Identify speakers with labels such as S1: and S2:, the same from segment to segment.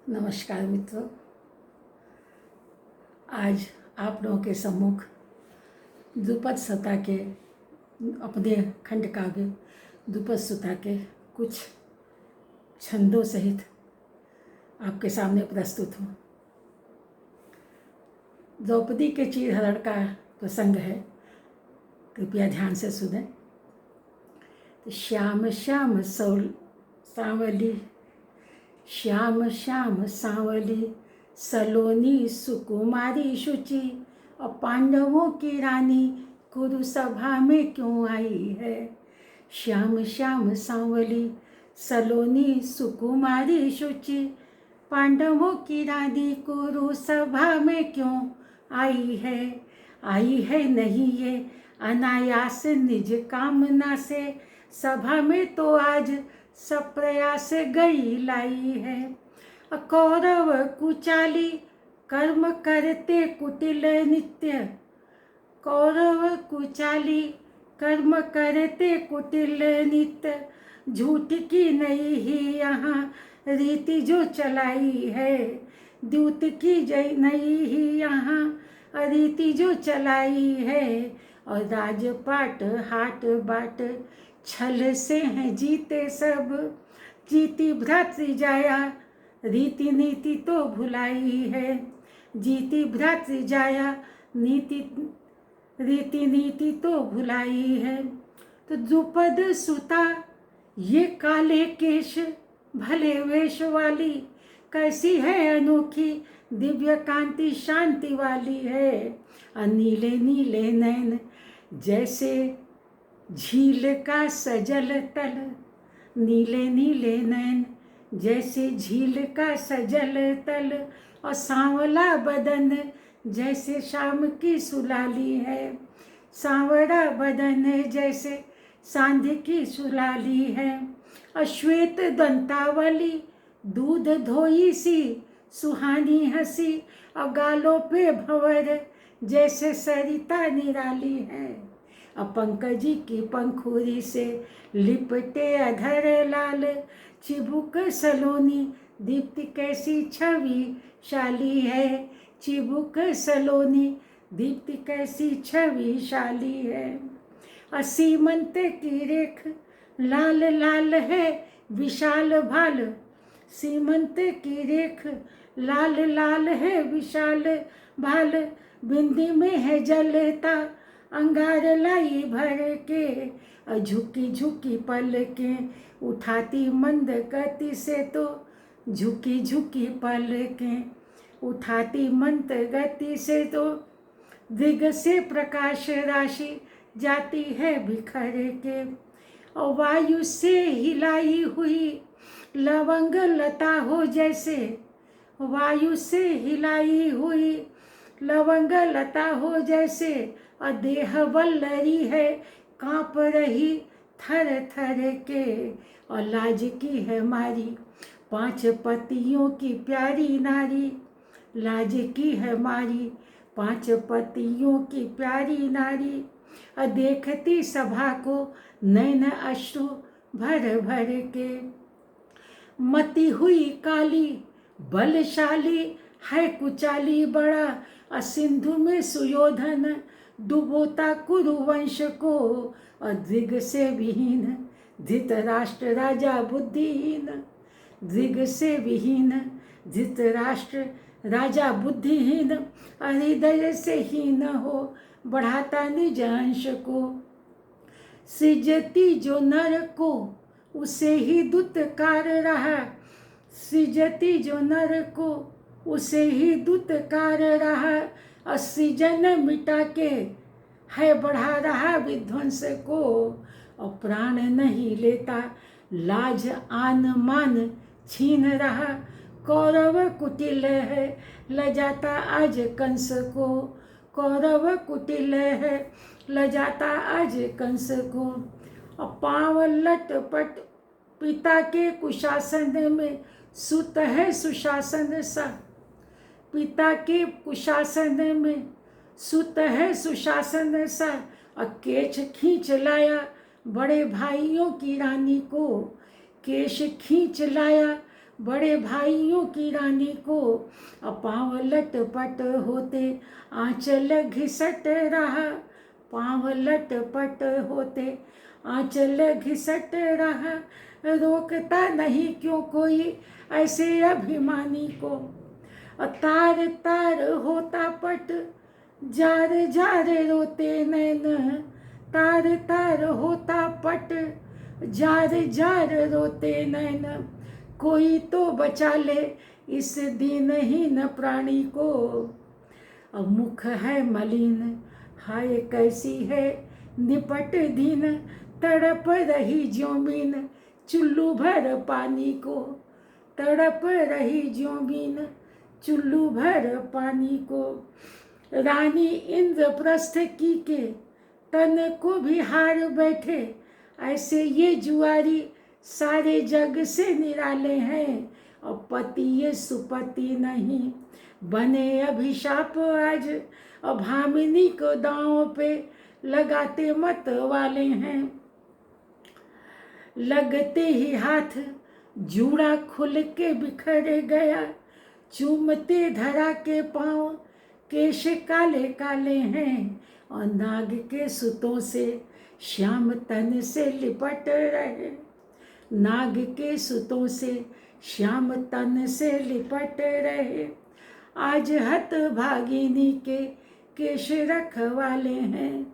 S1: नमस्कार मित्रों, आज आप लोगों के सम्मुख द्रुपद सुता के अपने खंड काव्य द्रुपद सुता के कुछ छंदों सहित आपके सामने प्रस्तुत हूँ। द्रौपदी के चीरहरण का प्रसंग है, कृपया ध्यान से सुनें। तो श्याम श्याम सांवली, श्याम श्याम सांवली सलोनी सुकुमारी शुचि, और पांडवों की रानी कुरु सभा में क्यों आई है। श्याम श्याम सांवली सलोनी सुकुमारी शुचि, पांडवों की रानी कुरु सभा में क्यों आई है। आई है नहीं ये अनायास निज कामना से, सभा में तो आज सब प्रयास गई लाई है। कौरव कुचाली कर्म करते कुटिल नित्य, कौरव कुचाली कर्म करते कुटिल नित्य, झूठ की नहीं ही यहाँ रीति जो चलाई है। द्यूत की जय नहीं ही यहाँ रीति जो चलाई है, और राजपाट हाट बाट छल से हैं जीते सब, जीती भ्रातृ जाया रीति नीति तो भुलाई है। जीती भ्रातृ जाया रीति नीति तो भुलाई है। तो द्रुपद सुता ये काले केश भले वेश वाली, कैसी है अनोखी दिव्य कांति शांति वाली है। नीले नीले नैन जैसे झील का सजल तल, नीले नीले नैन जैसे झील का सजल तल, और सांवला बदन जैसे शाम की सुलाली है। सांवरा बदन जैसे सांध्य की सुलाली है। अश्वेत दंतावली दूध धोई सी सुहानी हंसी, और गालों पे भंवर जैसे सरिता निराली है। पंकजी की पंखुरी से लिपटे अधर लाल, चिबुक सलोनी दीप्ति कैसी छवि शाली है। चिबुक सलोनी दीप्ति कैसी छवि शाली है। सीमंत की रेख लाल लाल है विशाल भाल, सीमंत की रेख लाल लाल है विशाल भाल, बिंदी में है जलता अंगार लाई भर के, झुकी झुकी पलकें उठाती मंद गति से, तो झुकी झुकी पलकें उठाती मंद गति से, तो दिग से प्रकाश राशि जाती है बिखर के। और वायु से हिलाई हुई लवंग लता हो जैसे, वायु से हिलाई हुई लवंग लता हो जैसे, और देह वल्लरी है कांप रही थर थर के। और लाज की है मारी 5 पतियों की प्यारी नारी, लाज की है मारी 5 पतियों की प्यारी नारी, और देखती सभा को नैन अश्रु भर भर के। मती हुई काली बलशाली है कुचाली बड़ा, और सिंधु में सुयोधन डुबोता कुरुवंश को, और दिग से विहीन धृतराष्ट्र राजा बुद्धिहीन, दिग से विहीन धृतराष्ट्र राजा बुद्धिहीन, हृदय से हीन हो बढ़ाता निज अंश को। सृजती जो नर को उसे ही दुत्कार रहा, सृजती जो नर को उसे ही दुत्कार रहा, और सृजन मिटा के है बढ़ा रहा विध्वंस को। और प्राण नहीं लेता लाज आन मान छीन रहा, कौरव कुटिल है लजाता आज कंस को, कौरव कुटिल है लजाता आज कंस को। और पाँव लटपट पिता के कुशासन में, सुत है सुशासन सा, पिता के कुशासन में सुत है सुशासन सा, और केश खींच लाया बड़े भाइयों की रानी को, केश खींच लाया बड़े भाइयों की रानी को, पाँव लटपट होते आंचल घिसट रहा, पाँव लटपट होते आंचल घिसट रहा, रोकता नहीं क्यों कोई ऐसे अभिमानी को, तार तार होता पट जार जार रोते नैन, तार तार होता पट जार जार रोते नैन, कोई तो बचा ले इस दीनहीन प्राणी को, अब मुख है मलिन हाय कैसी है निपट दीन, तड़प रही ज्यों चुल्लू भर पानी को, तड़प रही ज्यों चुल्लू भर पानी को, रानी इंद्रप्रस्थ की के तन को भी हार बैठे, ऐसे ये जुआरी सारे जग से निराले हैं, और पति ये सुपति नहीं बने अभिशाप आज, और भामिनी को दांव पे लगाते मत वाले हैं, लगते ही हाथ जूड़ा खुल के बिखर गया, चूमते धरा के पांव केश काले काले हैं, और नाग के सुतों से श्याम तन से लिपट रहे, नाग के सुतों से श्याम तन से लिपट रहे, आज हत भागिनी के केश रखवाले हैं,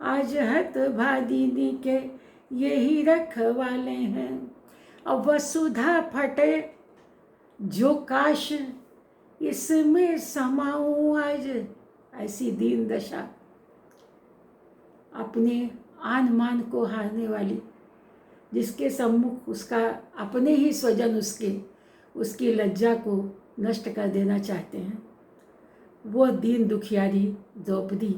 S1: आज हत भागिनी के यही रखवाले हैं, और वसुधा फटे जो काश इसमें समाऊं आज, ऐसी दीन दशा अपने आन मान को हारने वाली, जिसके सम्मुख उसका अपने ही स्वजन उसकी लज्जा को नष्ट कर देना चाहते हैं, वो दीन दुखियारी द्रौपदी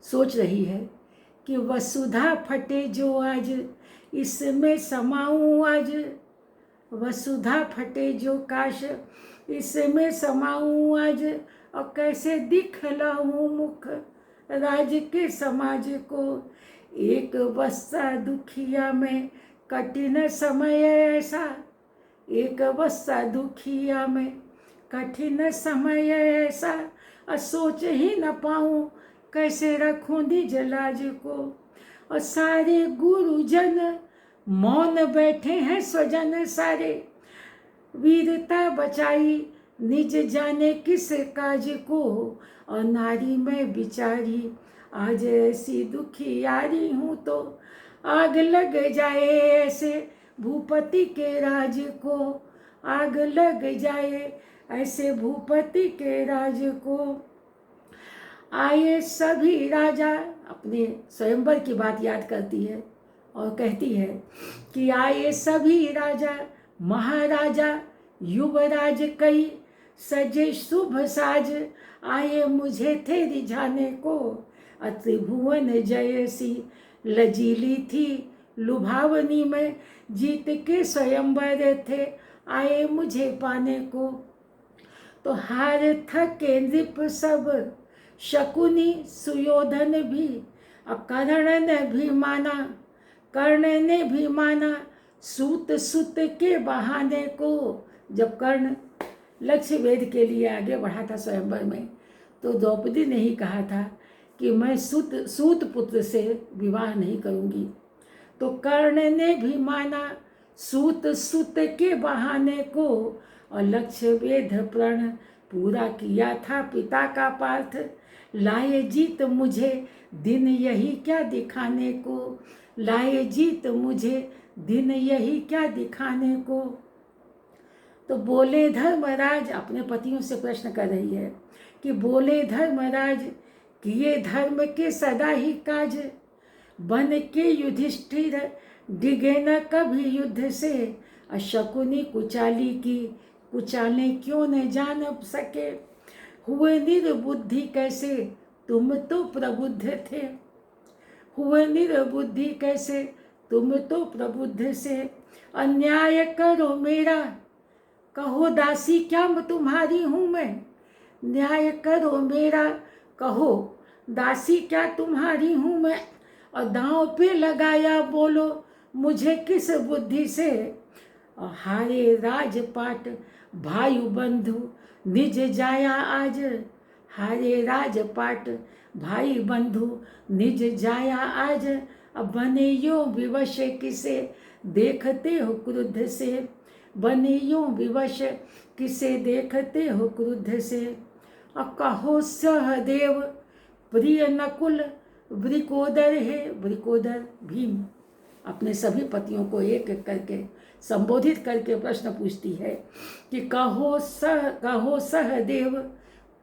S1: सोच रही है कि वसुधा फटे जो आज इसमें समाऊं आज, वसुधा फटे जो काश इसमें समाऊं आज, और कैसे दिखलाऊं मुख राज के समाज को, एक बस्सा दुखिया में कठिन समय ऐसा, एक बस्सा दुखिया में कठिन समय ऐसा, सोच ही न पाऊं कैसे रखूं निज लाज को, और सारे गुरुजन मौन बैठे हैं स्वजन सारे, वीरता बचाई निज जाने किस काज को, और नारी में बिचारी आज ऐसी दुखियारी हूँ तो, आग लग जाए ऐसे भूपति के राज को, आग लग जाए ऐसे भूपति के राज को, आए सभी राजा, अपने स्वयंवर की बात याद करती है और कहती है कि आए सभी राजा महाराजा युवराज कई, सजे शुभ साज आए मुझे थे रिझाने को, त्रिभुवन जयसी लजीली थी लुभावनी में, जीत के स्वयंवर थे आए मुझे पाने को, तो हार थके नृप सब शकुनी सुयोधन भी, कर्ण ने भी माना, कर्ण ने भी माना सूत सुत के बहाने को, जब कर्ण लक्ष्य वेद के लिए आगे बढ़ा था स्वयंवर में, तो द्रौपदी ने ही कहा था कि मैं सूत पुत्र से विवाह नहीं करूंगी, तो कर्ण ने भी माना सूत सुत के बहाने को, और लक्ष्य वेद प्रण पूरा किया था पिता का पार्थ, लाए जीत मुझे दिन यही क्या दिखाने को, लाए जीत मुझे दिन यही क्या दिखाने को। तो बोले धर्मराज, अपने पतियों से प्रश्न कर रही है कि बोले धर्मराज किए धर्म के सदा ही काज, बन के युधिष्ठिर डिगे न कभी युद्ध से, शकुनी कुचाली की कुचाले क्यों न जान सके, हुए निर्बुद्धि कैसे तुम तो प्रबुद्ध थे, हुए निर्बुद्धि कैसे तुम तो प्रबुद्ध से, अन्याय करो मेरा कहो दासी क्या तुम्हारी हूँ मैं, न्याय करो मेरा कहो दासी क्या तुम्हारी हूँ मैं, और दांव पे लगाया बोलो मुझे किस बुद्धि से, और हारे राजपाट भायु बंधु निज जाया आज। हारे राजपाट भाई बंधु निज जाया आज। अब बने यो विवश किसे देखते हो क्रुद्ध से। बने यो विवश किसे देखते हो क्रुद्ध से। अब कहो सहदेव प्रिय नकुल वृकोदर है। वृकोदर भीम अपने सभी पतियों को एक एक करके संबोधित करके प्रश्न पूछती है कि कहो सहदेव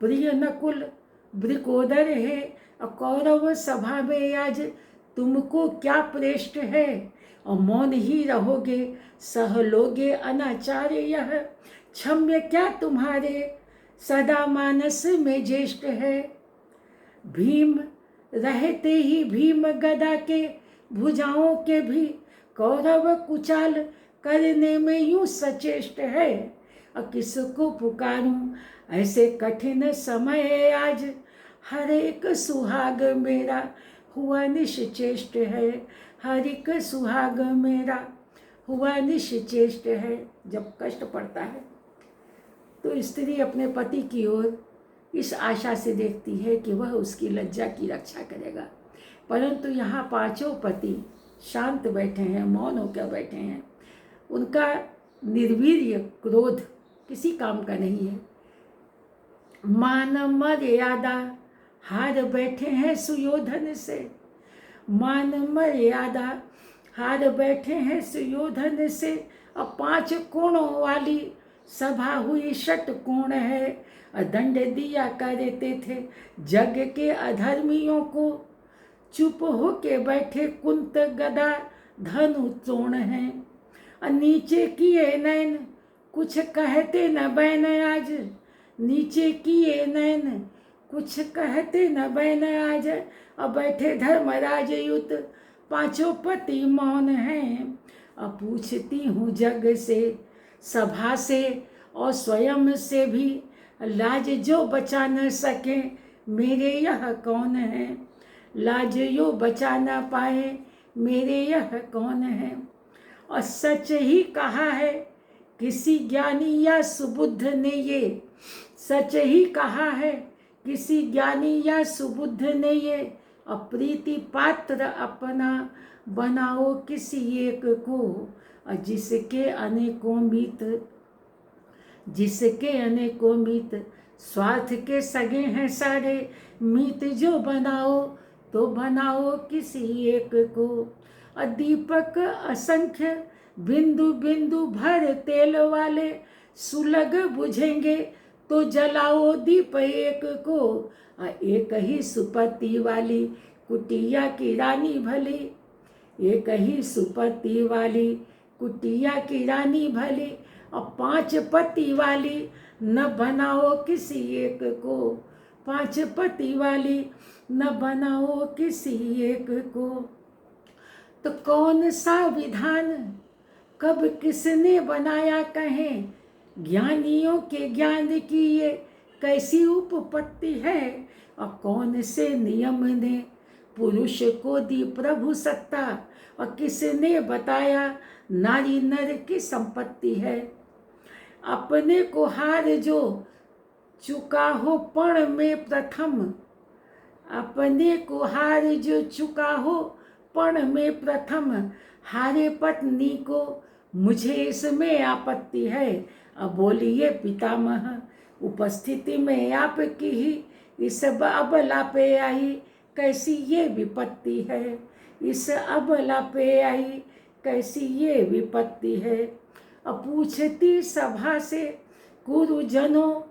S1: प्रिय नकुल वृकोदर है। कौरव सभा में आज तुमको क्या प्रेष्ठ है। और मौन ही रहोगे सह लोगे अनाचार यह। क्षम्य क्या तुम्हारे सदा मानस में ज्येष्ठ है। भीम रहते ही भीम गदा के भुजाओं के भी कौरव कुचाल करने में यूं सचेष्ट है। और किसको पुकारूं ऐसे कठिन समय आज। हर एक सुहाग मेरा हुआ निश्चेष्ट है। हर एक सुहाग मेरा हुआ निश्चेष्ट है। जब कष्ट पड़ता है तो स्त्री अपने पति की ओर इस आशा से देखती है कि वह उसकी लज्जा की रक्षा करेगा, परंतु यहाँ पांचों पति शांत बैठे हैं, मौन होकर बैठे हैं। उनका निर्वीर्य क्रोध किसी काम का नहीं है। मान मर्यादा हार बैठे हैं सुयोधन से। मान मर्यादा हार बैठे हैं सुयोधन से। अब 5 कोणों वाली सभा हुई षटकोण है। दंड दिया करते थे जग के अधर्मियों को। चुप होके बैठे कुंत गदा धनु तोण हैं। नीचे किए नैन कुछ कहते न बैन आज। नीचे किए नैन कुछ कहते न बैन आज। अब बैठे धर्मराज युत 5 पति मौन हैं। अब पूछती हूँ जग से सभा से और स्वयं से भी। लाज जो बचा न सके मेरे यह कौन है। लाज यो बचा न पाए मेरे यह कौन है। और सच ही कहा है किसी ज्ञानी या सुबुद्ध ने ये। सच ही कहा है किसी ज्ञानी या सुबुद्ध ने ये। अप्रीति पात्र अपना बनाओ किसी एक को। जिसके अनेकों मीत स्वार्थ के सगे हैं सारे। मीत जो बनाओ तो बनाओ किसी एक को। दीपक असंख्य बिंदु बिंदु भर तेल वाले। सुलग बुझेंगे तो जलाओ दीप एक को। एक ही सुपति वाली कुटिया की रानी भली। एक ही सुपति वाली कुटिया की रानी भली। और 5 पति वाली न बनाओ किसी एक को। 5 पति वाली न बनाओ किसी एक को। तो कौन सा विधान कब किसने बनाया कहें। ज्ञानियों के ज्ञान की ये कैसी उपपत्ति है। और कौन से नियम ने पुरुष को दी प्रभु सत्ता। और किसने बताया नारी नर की संपत्ति है। अपने को हार जो चुका हो पण में प्रथम। अपने को हार जो चुका हो पण में प्रथम। हारे पत्नी को मुझे इसमें आपत्ति है। अब बोलिए पितामह उपस्थिति में आपकी ही इस अबला पे आई कैसी ये विपत्ति है। इस अबला पे आई कैसी ये विपत्ति है। अब पूछती सभा से गुरुजनों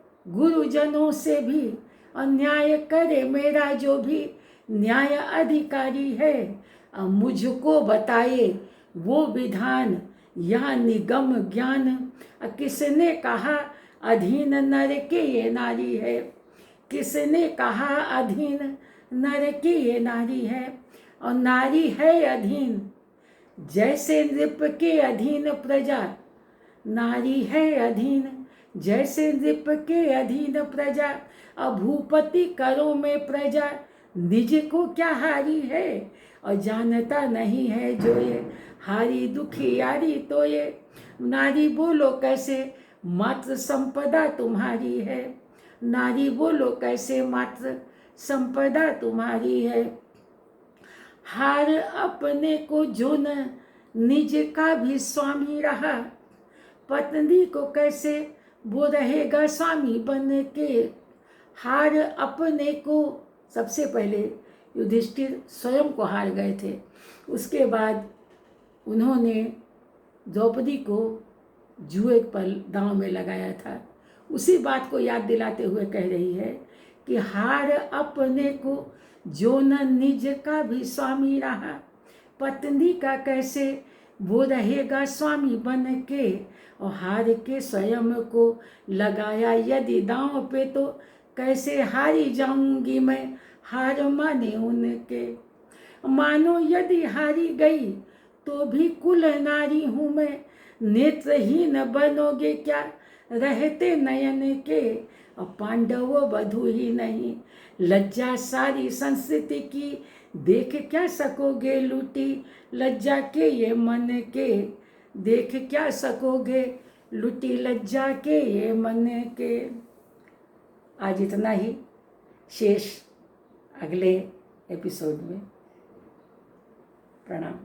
S1: से भी। अन्याय करे मेरा जो भी न्याय अधिकारी है। अब मुझको बताए वो विधान यह निगम ज्ञान। किसने कहा अधीन नर के ये नारी है। किसने कहा अधीन नर के ये नारी है। और नारी है अधीन जैसे नृप के अधीन प्रजा। नारी है अधीन जैसे नृप के अधीन प्रजा। अब भूपति करों में प्रजा निज को क्या हारी है। और जानता नहीं है जो ये हारी दुखी यारी तो ये। नारी बोलो कैसे मात्र संपदा तुम्हारी है, नारी बोलो कैसे मात्र संपदा तुम्हारी है। हार अपने को जो न निज का भी स्वामी रहा, पत्नी को कैसे वो रहेगा स्वामी बन के। हार अपने को, सबसे पहले युधिष्ठिर स्वयं को हार गए थे, उसके बाद उन्होंने द्रौपदी को जुए पर दांव में लगाया था। उसी बात को याद दिलाते हुए कह रही है कि हार अपने को जो न निज का भी स्वामी रहा, पत्नी का कैसे वो रहेगा स्वामी बन के। और हार के स्वयं को लगाया यदि दांव पे, तो कैसे हारी जाऊंगी मैं हार माने उनके। मानो यदि हारी गई तो भी कुल नारी हूँ मैं, नेत्रहीन बनोगे क्या रहते नयन के। और पांडव वधू ही नहीं, लज्जा सारी संस्कृति की, देख क्या सकोगे लूटी लज्जा के ये मन के। देख क्या सकोगे लुटी लज्जा के ये मन के। आज इतना ही, शेष अगले एपिसोड में। प्रणाम।